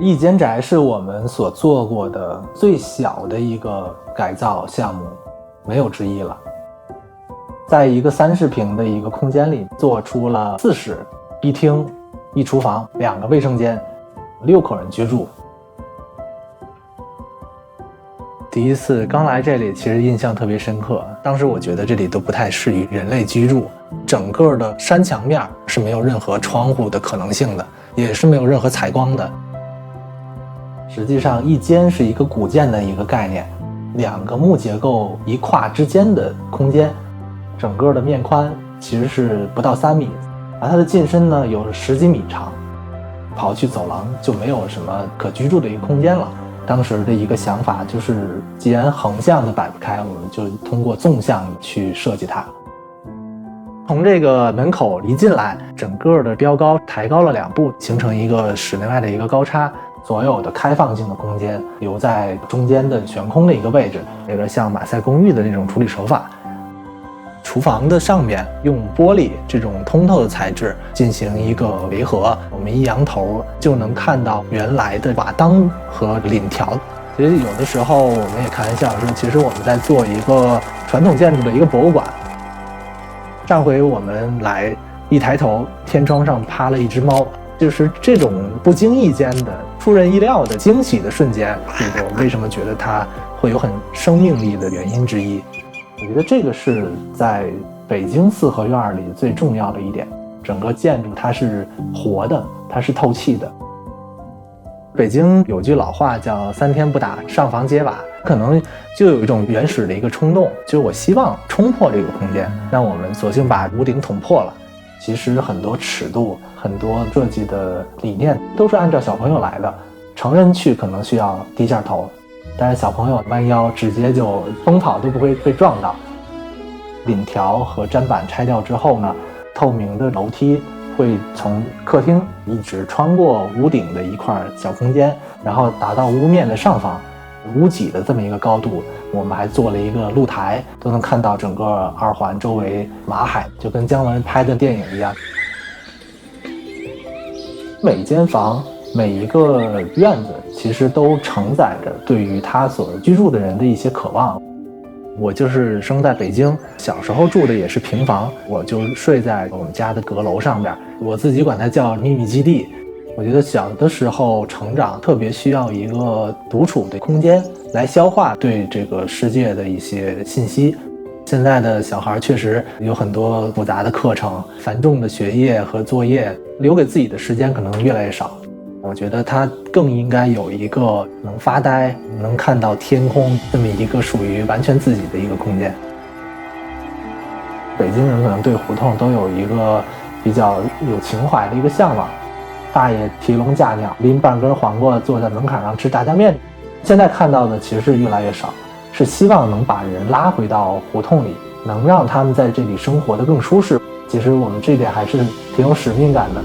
一间宅是我们所做过的最小的一个改造项目，没有之一了。在一个30平的一个空间里，做出了4室、1厅、1厨房、2个卫生间，6口人居住。第一次刚来这里，其实印象特别深刻。当时我觉得这里都不太适于人类居住，整个的山墙面是没有任何窗户的可能性的，也是没有任何采光的。实际上，一间是一个古建的一个概念，2个木结构一跨之间的空间，整个的面宽其实是不到3米，而它的进深呢有10几米长，跑去走廊就没有什么可居住的一个空间了。当时的一个想法就是，既然横向的摆不开，我们就通过纵向去设计它。从这个门口一进来，整个的标高抬高了2步，形成一个室内外的一个高差。所有的开放性的空间留在中间的悬空的一个位置，有点像马赛公寓的那种处理手法。厨房的上面用玻璃这种通透的材质进行一个围合，我们一扬头就能看到原来的瓦当和檩条。其实有的时候我们也开玩笑说，其实我们在做一个传统建筑的一个博物馆。上回我们来，一抬头天窗上趴了一只猫，就是这种不经意间的出人意料的惊喜的瞬间，是我为什么觉得它会有很生命力的原因之一。我觉得这个是在北京四合院里最重要的一点，整个建筑它是活的，它是透气的。北京有句老话叫3天不打上房揭瓦，可能就有一种原始的一个冲动，就是我希望冲破这个空间，那我们索性把屋顶捅破了。其实很多尺度，很多设计的理念都是按照小朋友来的，成人去可能需要低下头，但是小朋友弯腰直接就疯跑都不会被撞到。檩条和砧板拆掉之后呢，透明的楼梯会从客厅一直穿过屋顶的一块小空间，然后达到屋面的上方屋脊的这么一个高度。我们还做了一个露台，都能看到整个2环周围马海，就跟姜文拍的电影一样。每间房每一个院子其实都承载着对于他所居住的人的一些渴望。我就是生在北京，小时候住的也是平房，我就睡在我们家的阁楼上边，我自己管它叫秘密基地。我觉得小的时候成长特别需要一个独处的空间来消化对这个世界的一些信息。现在的小孩确实有很多复杂的课程，繁重的学业和作业，留给自己的时间可能越来越少。我觉得他更应该有一个能发呆、能看到天空这么一个属于完全自己的一个空间。北京人可能对胡同都有一个比较有情怀的一个向往，大爷提笼架鸟，拎半根黄瓜坐在门槛上吃炸酱面。现在看到的其实是越来越少，是希望能把人拉回到胡同里，能让他们在这里生活得更舒适。其实我们这点还是挺有使命感的。